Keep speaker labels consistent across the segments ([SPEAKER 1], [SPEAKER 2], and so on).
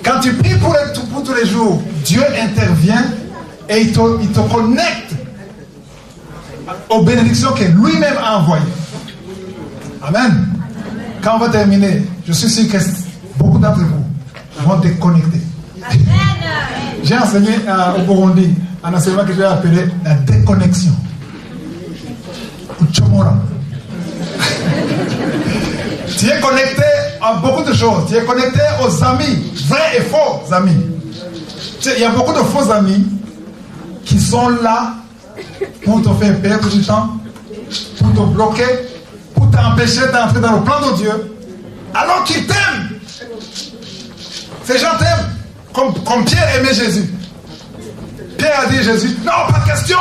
[SPEAKER 1] Quand tu pries pour tous les jours, Dieu intervient et il te connecte aux bénédictions que lui-même a envoyées. Amen. Quand on va terminer, je suis sûr que beaucoup d'entre vous vont déconnecter. J'ai enseigné au Burundi un enseignement que j'ai appelé la déconnexion. Tu es connecté à beaucoup de choses. Tu es connecté aux amis, vrais et faux amis. Il y a beaucoup de faux amis qui sont là pour te faire perdre du temps, pour te bloquer, pour t'empêcher d'entrer dans le plan de Dieu, alors qu'ils t'aiment. Ces gens t'aiment, comme Pierre aimait Jésus. Pierre a dit à Jésus, non, pas de question.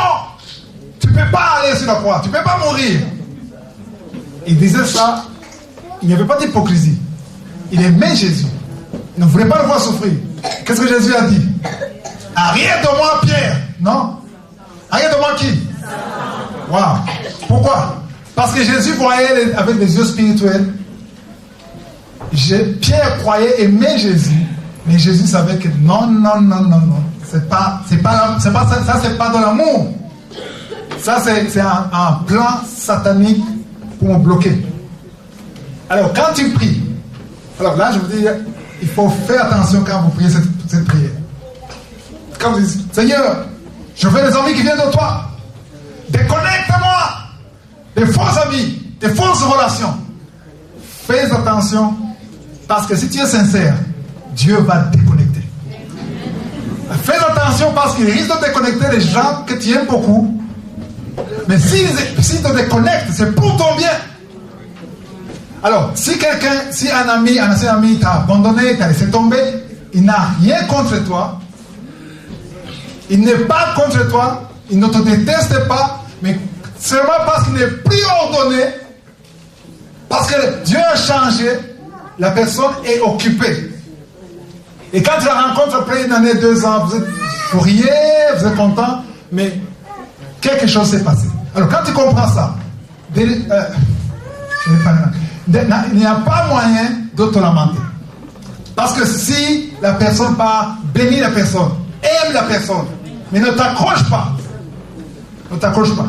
[SPEAKER 1] Tu ne peux pas aller sur la croix, tu ne peux pas mourir. Il disait ça, il n'y avait pas d'hypocrisie. Il aimait Jésus. Il ne voulait pas le voir souffrir. Qu'est-ce que Jésus a dit? Arrête de moi, Pierre. Non? Arrête de moi qui? Waouh. Pourquoi? Parce que Jésus voyait avec des yeux spirituels. Pierre croyait aimer Jésus, mais Jésus savait que non. C'est pas de l'amour. Ça, c'est un plan satanique pour me bloquer. Alors, quand tu pries, alors là, je vous dis, il faut faire attention quand vous priez cette prière. Quand vous dites, Seigneur, je veux des amis qui viennent de toi. Déconnecte-moi des faux amis, des fausses relations. Fais attention, parce que si tu es sincère, Dieu va te déconnecter. Fais attention parce qu'il risque de déconnecter les gens que tu aimes beaucoup. Mais s'il te déconnecte, c'est pour ton bien. Alors, si un ancien ami t'a abandonné, t'a laissé tomber, il n'a rien contre toi. Il n'est pas contre toi. Il ne te déteste pas. Mais seulement parce qu'il n'est plus ordonné. Parce que Dieu a changé. La personne est occupée. Et quand tu la rencontres après une année, 2 ans, vous riez, vous êtes content, mais quelque chose s'est passé. Alors quand tu comprends ça, il n'y a pas moyen de te lamenter. Parce que si la personne part, bénis la personne, aime la personne, mais ne t'accroche pas. Ne t'accroche pas.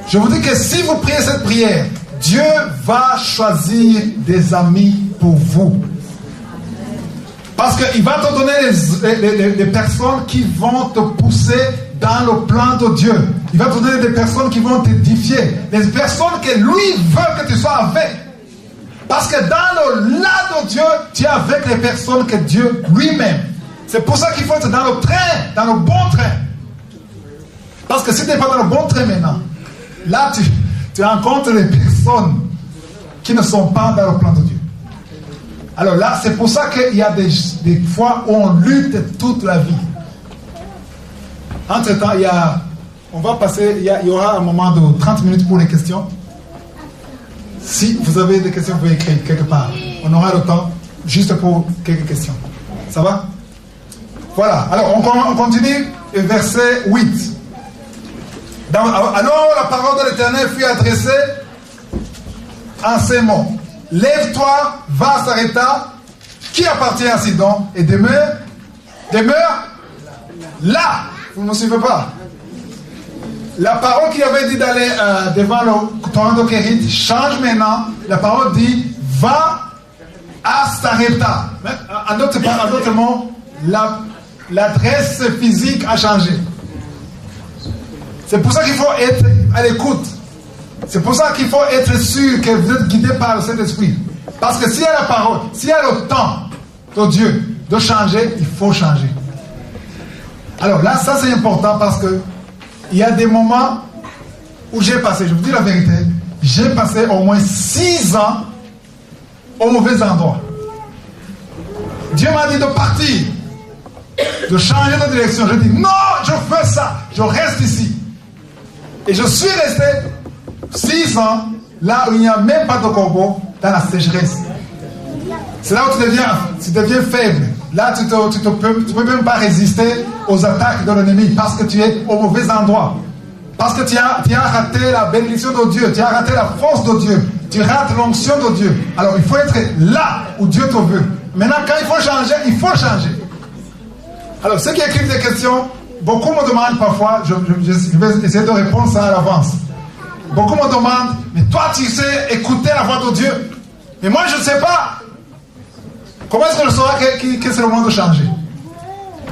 [SPEAKER 1] Je vous dis que si vous priez cette prière, Dieu va choisir des amis pour vous. Parce qu'il va te donner des personnes qui vont te pousser dans le plan de Dieu. Il va te donner des personnes qui vont t'édifier. Des personnes que lui veut que tu sois avec. Parce que dans le là de Dieu, tu es avec les personnes que Dieu lui-même. C'est pour ça qu'il faut être dans le train, dans le bon train. Parce que si tu n'es pas dans le bon train maintenant, là tu rencontres les personnes qui ne sont pas dans le plan de Dieu. Alors là, c'est pour ça qu'il y a des fois où on lutte toute la vie. Entre-temps, il y aura un moment de 30 minutes pour les questions. Si vous avez des questions, vous pouvez écrire quelque part. On aura le temps juste pour quelques questions. Ça va? Voilà. Alors, on continue. Verset 8. Alors, la parole de l'Éternel fut adressée en ces mots. Lève-toi, va à Sarepta, qui appartient à Sidon, et demeure là. Vous ne me suivez pas? La parole qu'il avait dit d'aller devant le torrent de Kérit change maintenant. La parole dit va à Sarepta. En d'autres mots, l'adresse physique a changé. C'est pour ça qu'il faut être à l'écoute. C'est pour ça qu'il faut être sûr que vous êtes guidé par le Saint-Esprit. Parce que s'il y a la parole, s'il y a le temps de Dieu de changer, il faut changer. Alors là, ça c'est important parce que il y a des moments où j'ai passé, je vous dis la vérité, j'ai passé au moins 6 ans au mauvais endroit. Dieu m'a dit de partir, de changer de direction. Je dis non, je fais ça, je reste ici. Et je suis resté 6 ans là où il n'y a même pas de corbeau, dans la sécheresse. C'est là où tu deviens faible. Là, tu ne peux même pas résister aux attaques de l'ennemi parce que tu es au mauvais endroit. Parce que tu as raté la bénédiction de Dieu, tu as raté la force de Dieu, tu rates l'onction de Dieu. Alors, il faut être là où Dieu te veut. Maintenant, quand il faut changer, il faut changer. Alors, ceux qui écrivent des questions, beaucoup me demandent parfois, je vais essayer de répondre ça à l'avance. Beaucoup me demandent, mais toi, tu sais écouter la voix de Dieu. Mais moi, je ne sais pas. Comment est-ce que je saurai que c'est le moment de changer?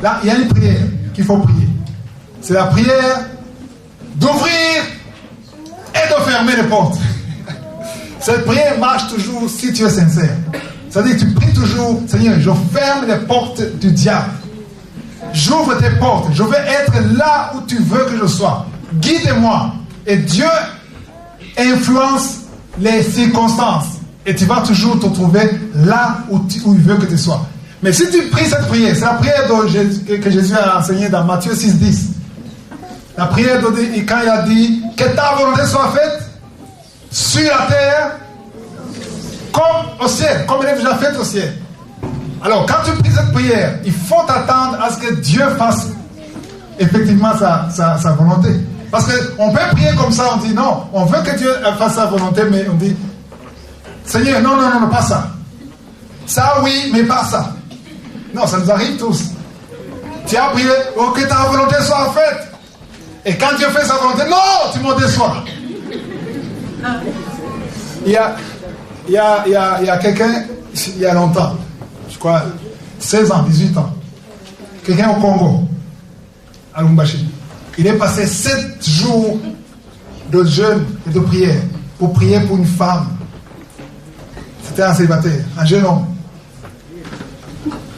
[SPEAKER 1] Là, il y a une prière qu'il faut prier. C'est la prière d'ouvrir et de fermer les portes. Cette prière marche toujours si tu es sincère. C'est-à-dire que tu pries toujours, Seigneur, je ferme les portes du diable. J'ouvre tes portes. Je veux être là où tu veux que je sois. Guide-moi. Et Dieu influence les circonstances. Et tu vas toujours te trouver là où il veut que tu sois. Mais si tu pries cette prière, c'est la prière que Jésus a enseignée dans Matthieu 6,10. La prière quand il a dit que ta volonté soit faite sur la terre comme au ciel, comme elle est déjà faite au ciel. Alors, quand tu pries cette prière, il faut t'attendre à ce que Dieu fasse effectivement sa volonté. Parce qu'on peut prier comme ça, on dit non, on veut que Dieu fasse sa volonté, mais on dit Seigneur, non, pas ça. Ça oui, mais pas ça. Non, ça nous arrive tous. Tu as prié, oh, que ta volonté soit faite. Et quand Dieu fait sa volonté, non, tu me déçois. Il y a quelqu'un, il y a longtemps, je crois, 16 ans, 18 ans, quelqu'un au Congo, à Lumbashi. Il est passé 7 jours de jeûne et de prière pour prier pour une femme. C'était un célibataire, un jeune homme.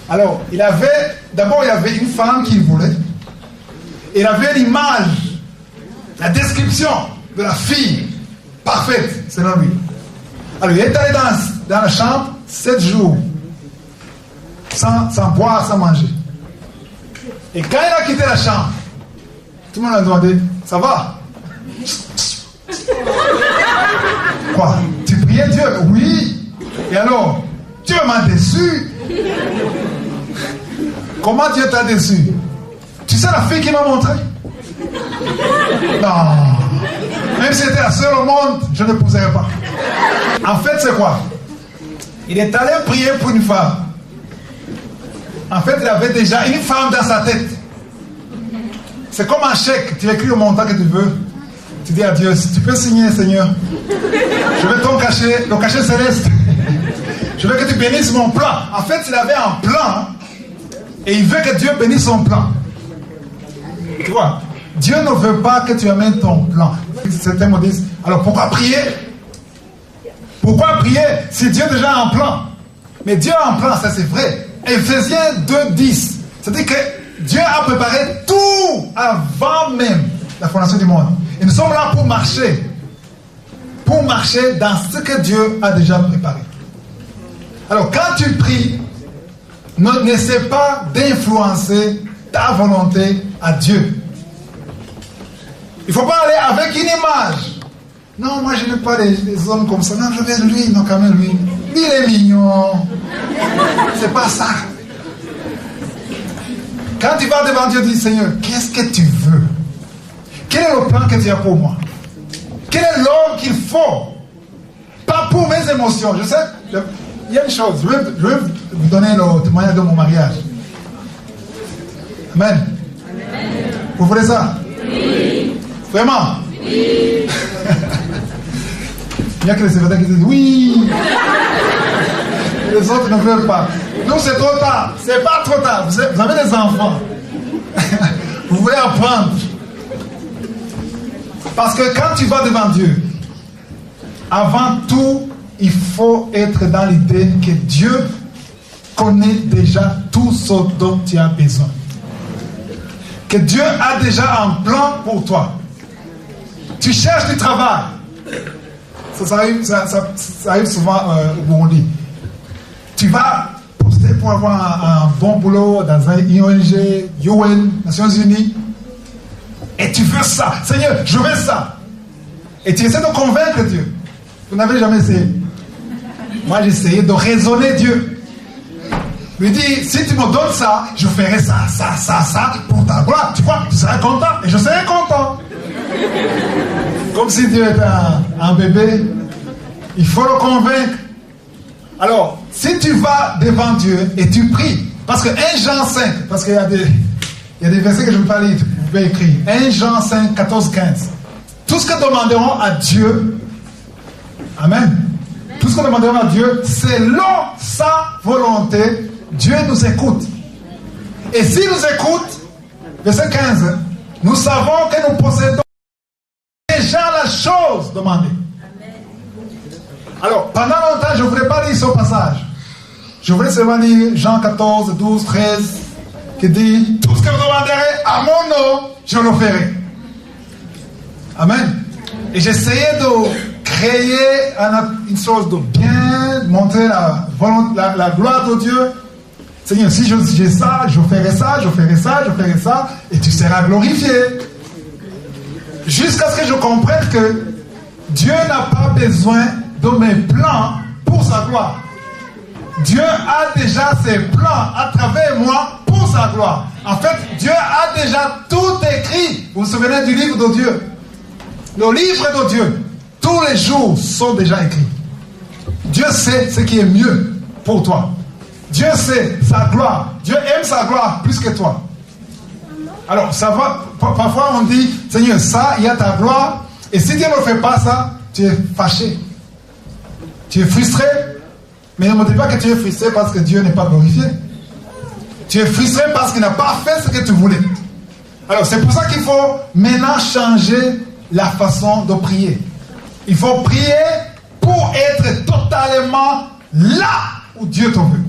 [SPEAKER 1] Alors, d'abord il y avait une femme qu'il voulait. Il avait l'image, la description de la fille parfaite, selon lui. Alors, il est allé dans la chambre 7 jours, sans boire, sans manger. Et quand il a quitté la chambre, tout le monde a demandé, ça va? Quoi? Tu priais Dieu? Oui. Et alors, Dieu m'a déçu. Comment Dieu t'a déçu? Tu sais la fille qui m'a montré? Non. Même si c'était la seule au monde, je ne l'épouserais pas. En fait, c'est quoi? Il est allé prier pour une femme. En fait, il avait déjà une femme dans sa tête. C'est comme un chèque. Tu écris le montant que tu veux. Tu dis à Dieu, si tu peux signer, Seigneur, je veux ton cachet, le cachet céleste. Je veux que tu bénisses mon plan. En fait, il avait un plan et il veut que Dieu bénisse son plan. Tu vois, Dieu ne veut pas que tu amènes ton plan. Certains me disent, alors pourquoi prier? Pourquoi prier si Dieu déjà a un plan? Mais Dieu a un plan, ça c'est vrai. Éphésiens 2,10. C'est-à-dire que Dieu a préparé tout avant même la fondation du monde. Et nous sommes là pour marcher dans ce que Dieu a déjà préparé. Alors quand tu pries, n'essaie pas d'influencer ta volonté à Dieu. Il ne faut pas aller avec une image. Non, moi je n'ai pas des hommes comme ça. Non, je veux lui, non, quand même lui. Lui, il est mignon. C'est pas ça. Quand tu vas devant Dieu, dis Seigneur, qu'est-ce que tu veux? Quel est le plan que tu as pour moi? Quel est l'homme qu'il faut? Pas pour mes émotions. Je sais, il y a une chose. Je vais vous donner le témoignage de mon mariage. Amen. Vous voulez ça? Oui. Vraiment? Oui. Il y a que les célibataires qui disent oui. Les autres ne veulent pas. Donc c'est trop tard. C'est pas trop tard. Vous avez des enfants. Vous voulez apprendre. Parce que quand tu vas devant Dieu, avant tout, il faut être dans l'idée que Dieu connaît déjà tout ce dont tu as besoin. Que Dieu a déjà un plan pour toi. Tu cherches du travail. Ça arrive souvent au Burundi. Tu vas poster pour avoir un bon boulot dans un ONG, UN, Nations Unies. Et tu veux ça. Seigneur, je veux ça. Et tu essaies de convaincre Dieu. Vous n'avez jamais essayé. Moi, j'ai essayé de raisonner Dieu. Lui dit, si tu me donnes ça, je ferai ça pour ta gloire. Tu vois, tu seras content. Et je serai content. Comme si Dieu était un bébé. Il faut le convaincre. Alors, si tu vas devant Dieu et tu pries, parce que 1 Jean 5, parce qu'il y a des versets que je ne peux pas lire, vous pouvez écrire. 1 Jean 5, 14, 15. Tout ce que nous demanderons à Dieu, Amen. Tout ce que nous demanderons à Dieu, selon sa volonté, Dieu nous écoute. Et s'il nous écoute, verset 15, nous savons que nous possédons déjà la chose demandée. Alors, pendant longtemps, je ne voulais pas lire ce passage. Je voulais seulement lire Jean 14, 12, 13, qui dit, tout ce que vous demanderez à mon nom, je le ferai. Amen. Et j'essayais de créer une chose de bien montrer la gloire de Dieu. Seigneur, si j'ai ça, je ferai ça, je ferai ça, je ferai ça, et tu seras glorifié. Jusqu'à ce que je comprenne que Dieu n'a pas besoin de mes plans pour sa gloire. Dieu a déjà ses plans à travers moi pour sa gloire. En fait, Dieu a déjà tout écrit. Vous vous souvenez du livre de Dieu? Le livre de Dieu, tous les jours sont déjà écrits. Dieu sait ce qui est mieux pour toi. Dieu sait sa gloire. Dieu aime sa gloire plus que toi. Alors, ça va. Parfois, on dit, Seigneur, ça, il y a ta gloire. Et si Dieu ne fait pas ça, tu es fâché. Tu es frustré. Mais ne me dis pas que tu es frustré parce que Dieu n'est pas glorifié. Tu es frustré parce qu'il n'a pas fait ce que tu voulais. Alors, c'est pour ça qu'il faut maintenant changer la façon de prier. Il faut prier pour être totalement là où Dieu te veut.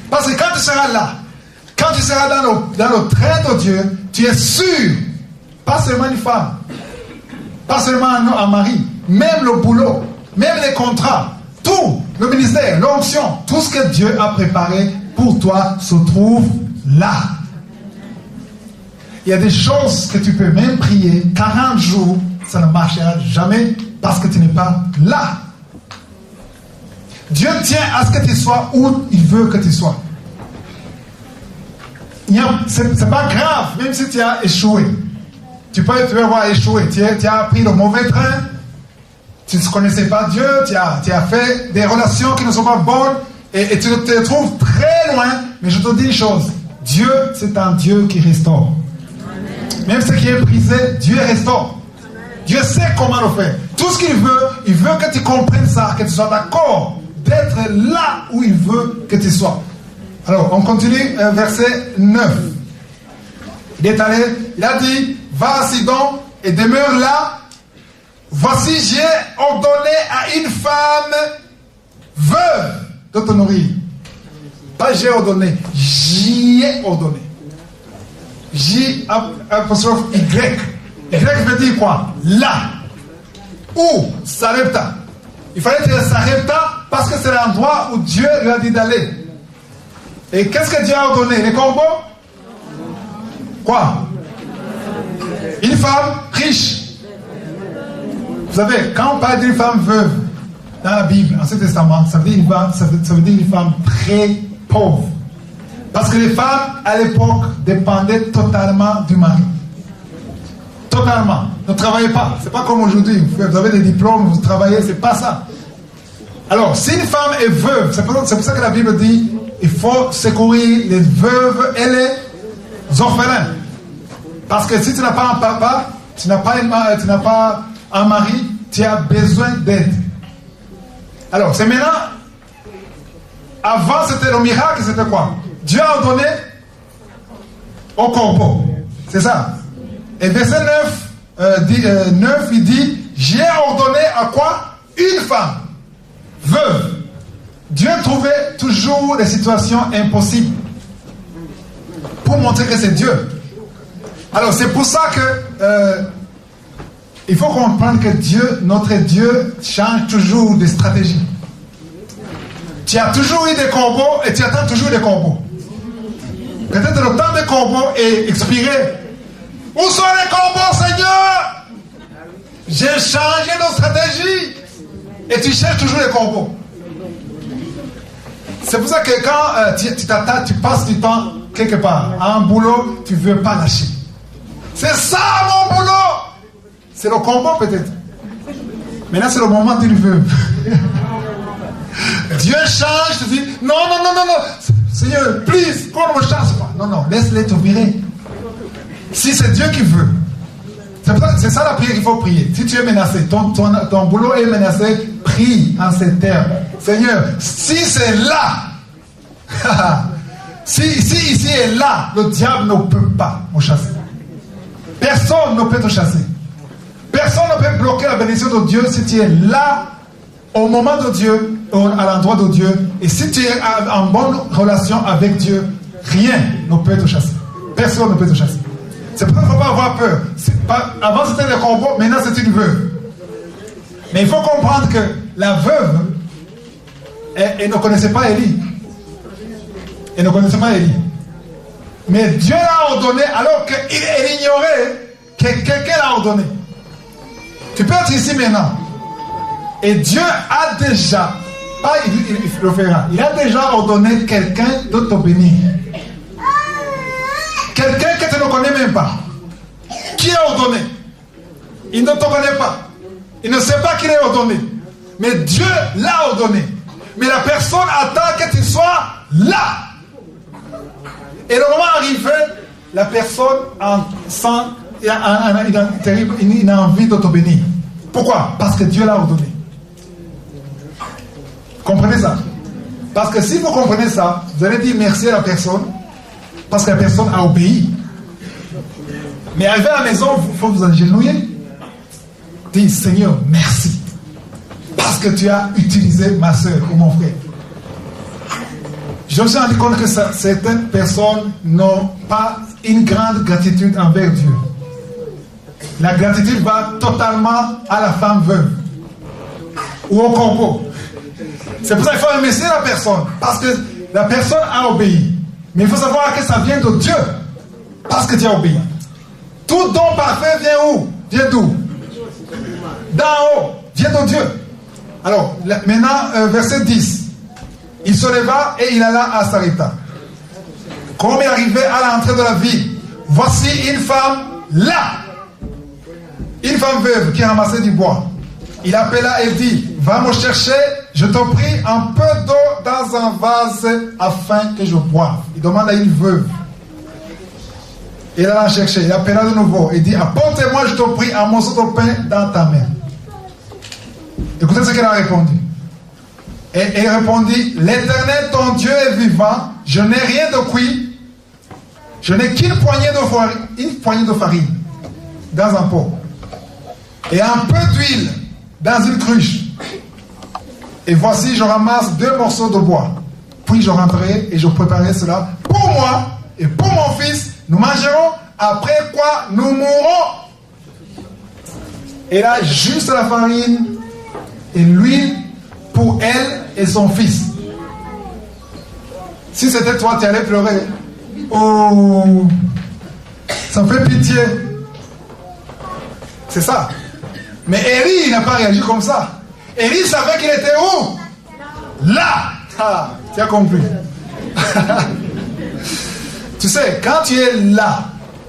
[SPEAKER 1] Parce que quand tu seras là, quand tu seras dans le train de Dieu, tu es sûr, pas seulement une femme, pas seulement un mari, même le boulot, même les contrats, tout, le ministère, l'onction, tout ce que Dieu a préparé pour toi se trouve là. Il y a des choses que tu peux même prier 40 jours, ça ne marchera jamais parce que tu n'es pas là. Dieu tient à ce que tu sois où il veut que tu sois. C'est pas grave, même si tu as échoué. Tu peux avoir échoué. Tu as pris le mauvais train. Tu ne connaissais pas Dieu. Tu as fait des relations qui ne sont pas bonnes. Et tu te trouves très loin. Mais je te dis une chose. Dieu, c'est un Dieu qui restaure. Même ce qui est brisé, Dieu restaure. Dieu sait comment le faire. Tout ce qu'il veut, il veut que tu comprennes ça, que tu sois d'accord d'être là où il veut que tu sois. Alors, on continue, verset 9. Il est allé, il a dit, va à Sidon et demeure là. Voici, j'ai ordonné à une femme veuve de te nourrir. Pas j'ai ordonné, j'y ai ordonné. J apostrophe Y. Y veut dire quoi? Là. Où? Sarepta. Il fallait dire Sarepta parce que c'est l'endroit où Dieu lui a dit d'aller. Et qu'est-ce que Dieu a ordonné? Les corbeaux? Quoi? Une femme riche. Vous savez, quand on parle d'une femme veuve dans la Bible, Ancien Testament, ça veut dire une femme très pauvre. Parce que les femmes, à l'époque, dépendaient totalement du mari. Totalement. Ne travaillez pas. C'est pas comme aujourd'hui. Vous avez des diplômes, vous travaillez, c'est pas ça. Alors, si une femme est veuve, c'est pour ça que la Bible dit, il faut secourir les veuves et les orphelins. Parce que si tu n'as pas un papa, tu n'as pas un mari, tu as besoin d'aide. Alors, c'est maintenant. Avant, c'était le miracle, c'était quoi? Dieu a ordonné au corbeau. C'est ça. Et verset 9, il dit, j'ai ordonné à quoi? Une femme veuve. Dieu trouvait toujours des situations impossibles pour montrer que c'est Dieu. Alors c'est pour ça que il faut comprendre que Dieu, notre Dieu, change toujours de stratégie. Tu as toujours eu des corbeaux et tu attends toujours des corbeaux. Peut-être le temps des corbeaux est expiré. Où sont les corbeaux, Seigneur? J'ai changé de stratégie. Et tu cherches toujours les corbeaux. C'est pour ça que quand tu passes du temps quelque part, à un boulot, tu ne veux pas lâcher. C'est ça mon boulot. C'est le corbeau peut-être. Maintenant c'est le moment d'une veuve. Dieu change, tu dis, non, Seigneur, please, qu'on ne me change pas. Non, laisse-les te virer. Si c'est Dieu qui veut. C'est ça la prière qu'il faut prier. Si tu es menacé, ton boulot est menacé, prie en ces termes. Seigneur, si c'est là, si ici est là, le diable ne peut pas me chasser. Personne ne peut te chasser. Personne ne peut bloquer la bénédiction de Dieu si tu es là, au moment de Dieu, à l'endroit de Dieu. Et si tu es en bonne relation avec Dieu, rien ne peut te chasser. Personne ne peut te chasser. C'est pour ça qu'il ne faut pas avoir peur. Avant c'était des corbeaux, maintenant c'est une veuve. Mais il faut comprendre que la veuve, elle ne connaissait pas Élie. Elle ne connaissait pas Élie. Mais Dieu l'a ordonné alors qu'elle ignorait que quelqu'un l'a ordonné. Tu peux être ici maintenant. Et Dieu a déjà, pas il le fera, il a déjà ordonné quelqu'un de te bénir. Quelqu'un que tu ne connais même pas. Qui est ordonné? Il ne te connaît pas. Il ne sait pas qu'il est ordonné. Mais Dieu l'a ordonné. Mais la personne attend que tu sois là. Et le moment arrivé, la personne il a envie de te bénir. Pourquoi? Parce que Dieu l'a ordonné. Comprenez ça? Parce que si vous comprenez ça, vous allez dire merci à la personne, parce que la personne a obéi. Mais arrivé à la maison, il faut vous agenouiller. Dis, Seigneur, merci. Parce que tu as utilisé ma soeur ou mon frère. Je me suis rendu compte que certaines personnes n'ont pas une grande gratitude envers Dieu. La gratitude va totalement à la femme veuve ou au corbeau. C'est pour ça qu'il faut remercier la personne, parce que la personne a obéi. Mais il faut savoir que ça vient de Dieu, parce que tu as obéi. Tout don parfait vient où? Vient d'où? D'en haut, vient de Dieu. Alors, maintenant, verset 10. Il se leva et il alla à Sarepta. Comme il arrivait à l'entrée de la ville, voici une femme là. Une femme veuve qui ramassait du bois. Il appela et dit, va me chercher, je te prie, un peu d'eau dans un vase afin que je boive. Il demande à une veuve. Il alla chercher, il appela de nouveau et dit, apporte-moi, je te prie, un morceau de pain dans ta main. Écoutez ce qu'elle a répondu. Et elle répondit, l'Éternel, ton Dieu est vivant, je n'ai rien de cuit, je n'ai qu'une poignée de farine dans un pot et un peu d'huile dans une cruche. Et voici, je ramasse 2 morceaux de bois. Puis je rentrerai et je préparerai cela pour moi et pour mon fils. Nous mangerons, après quoi nous mourrons. Et là, juste la farine et l'huile pour elle et son fils. Si c'était toi, tu allais pleurer. Oh, ça me fait pitié. C'est ça. Mais Élie, il n'a pas réagi comme ça. Élie savait qu'il était où? Là. Ah, tu as compris. Tu sais, quand tu es là,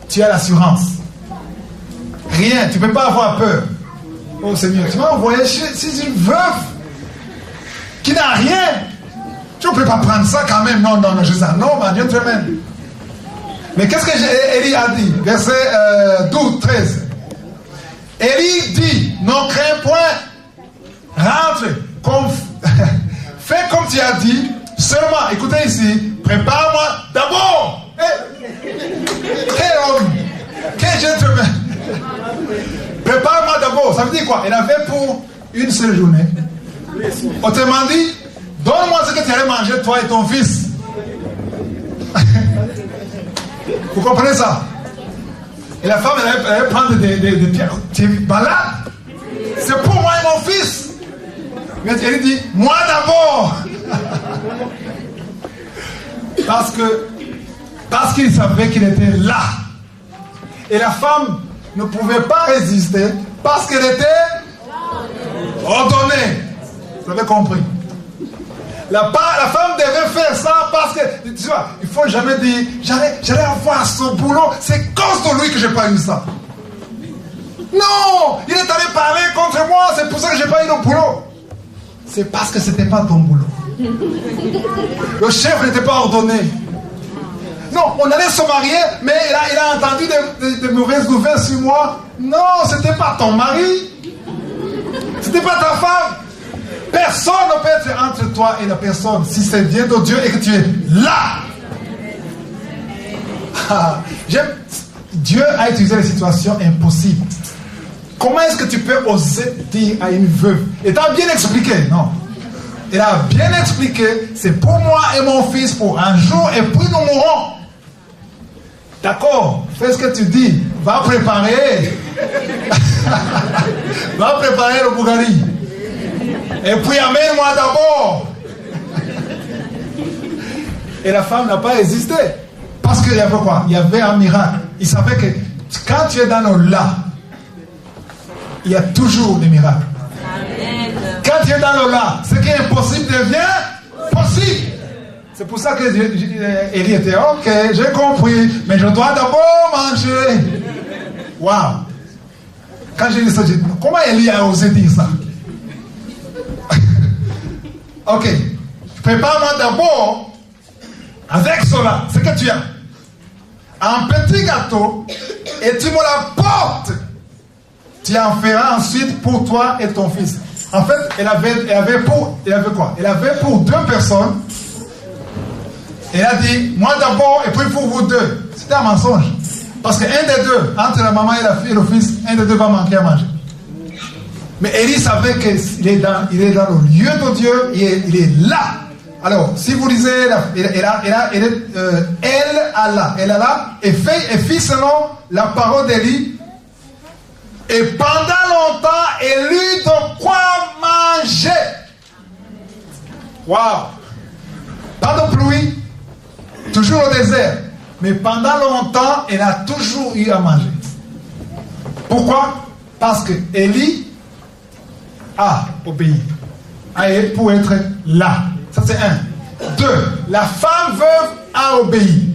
[SPEAKER 1] tu as l'assurance. Rien, tu ne peux pas avoir peur. Oh Seigneur, tu m'as envoyé chez une veuve qui n'a rien. Tu ne peux pas prendre ça quand même. Non, je sais. Non, ma Dieu, même. Mais qu'est-ce que Élie a dit? Verset 12, 13. Élie dit, ne crains point, rentre, fais comme tu as dit, seulement, écoutez ici, prépare-moi d'abord. Quel homme, quel gentleman. Prépare-moi d'abord, ça veut dire quoi? Elle avait pour une seule journée. Autrement dit, donne-moi ce que tu allais manger, toi et ton fils. Vous comprenez ça? Et la femme, elle allait prendre des pierres. Tu es malade? C'est pour moi et mon fils. Mais elle dit, moi d'abord. Parce qu'il savait qu'il était là. Et la femme ne pouvait pas résister parce qu'elle était ordonnée. Vous avez compris? La femme devait faire ça parce que, tu vois, il ne faut jamais dire, j'allais avoir ce boulot, c'est cause de lui que je n'ai pas eu ça. Non, il est allé parler contre moi, c'est pour ça que je n'ai pas eu le boulot. c'est parce que ce n'était pas ton boulot. Le chef n'était pas ordonné. Non, on allait se marier, mais il a entendu de mauvaises nouvelles sur moi. Non, ce n'était pas ton mari. Ce n'était pas ta femme. Personne ne peut être entre toi et la personne si c'est bien de Dieu et que tu es là. Dieu a utilisé les situations impossibles. Comment est-ce que tu peux oser dire à une veuve? Et tu as bien expliqué, non? Il a bien expliqué, c'est pour moi et mon fils pour un jour et puis nous mourrons. D'accord, fais ce que tu dis. Va préparer. Va préparer le Bougari. Et puis amène-moi d'abord. Et la femme n'a pas hésité. Parce qu'il y avait quoi? Il y avait un miracle. Il savait que quand tu es dans le là, il y a toujours des miracles. Amen. Quand tu es dans le là, ce qui est impossible devient possible. C'est pour ça que Élie était ok, j'ai compris, mais je dois d'abord manger. Waouh! Quand j'ai dit ça, j'ai dit comment Élie a osé dire ça? Ok, prépare-moi d'abord avec cela, ce que tu as. Un petit gâteau et tu me l'apportes. Tu en feras ensuite pour toi et ton fils. En fait, elle avait quoi? Elle avait pour 2 personnes. Elle a dit, moi d'abord et puis pour vous 2. C'était un mensonge. Parce qu'un des 2, entre la maman et la fille et le fils, un des 2 va manquer à manger. Mais Élie savait qu'il est dans le lieu de Dieu, il est là. Alors, si vous lisez, elle a là, et fit selon la parole d'Élie. Et pendant longtemps, elle eut de quoi manger. Waouh! Pas de pluie, toujours au désert. Mais pendant longtemps, elle a toujours eu à manger. Pourquoi? Parce que Élie a obéi pour être là. Ça c'est 1. 2. La femme veuve a obéi.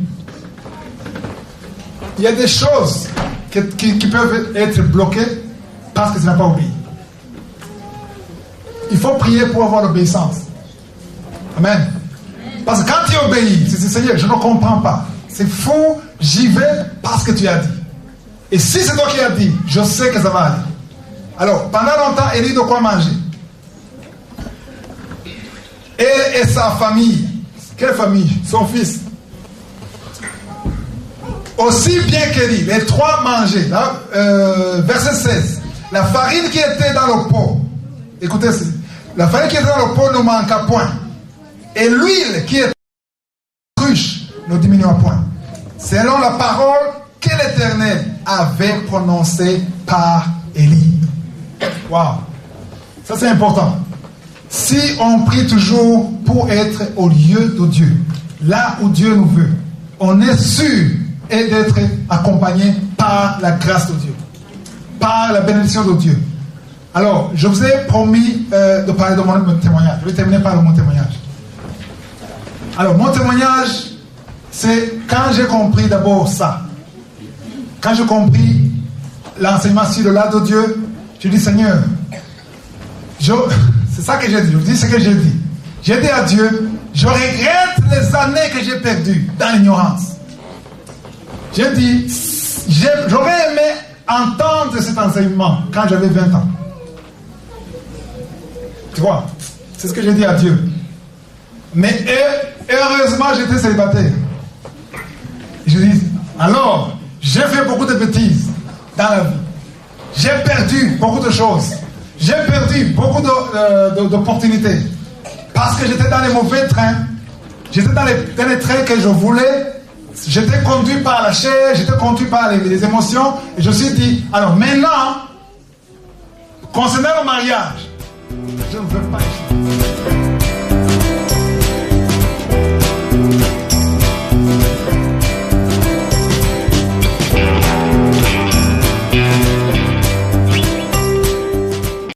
[SPEAKER 1] Il y a des choses qui peuvent être bloquées parce que tu n'as pas obéi. Il faut prier pour avoir l'obéissance. Amen. Parce que quand tu obéis, tu dis Seigneur, je ne comprends pas. C'est fou, j'y vais parce que tu as dit. Et si c'est toi qui as dit, je sais que ça va aller. Alors, pendant longtemps, elle a eu de quoi manger. Elle et sa famille. Quelle famille? Son fils. Aussi bien qu'Élie, les 3 mangeaient. Là, verset 16. La farine qui était dans le pot. Écoutez, la farine qui était dans le pot ne manqua point. Et l'huile qui était dans la cruche ne diminua point. Selon la parole que l'Éternel avait prononcée par Élie. Waouh! Ça c'est important. Si on prie toujours pour être au lieu de Dieu, là où Dieu nous veut, on est sûr d'être accompagné par la grâce de Dieu, par la bénédiction de Dieu. Alors, je vous ai promis de parler de mon témoignage. Je vais terminer par mon témoignage. Alors, mon témoignage, c'est quand j'ai compris d'abord ça. Quand j'ai compris l'enseignement sur le là de Dieu, je dis Seigneur, c'est ça que j'ai dit. Je vous dis ce que j'ai dit. J'ai dit à Dieu, je regrette les années que j'ai perdues dans l'ignorance. J'ai dit, j'aurais aimé entendre cet enseignement quand j'avais 20 ans. Tu vois, c'est ce que j'ai dit à Dieu. Mais heureusement, j'étais célibataire. Je dis, alors, j'ai fait beaucoup de bêtises dans la vie. J'ai perdu beaucoup de choses. J'ai perdu beaucoup d'opportunités. Parce que j'étais dans les mauvais trains. J'étais dans les trains que je voulais. J'étais conduit par la chair, j'étais conduit par les émotions. Et je me suis dit, alors maintenant, concernant le mariage, je ne veux pas échouer.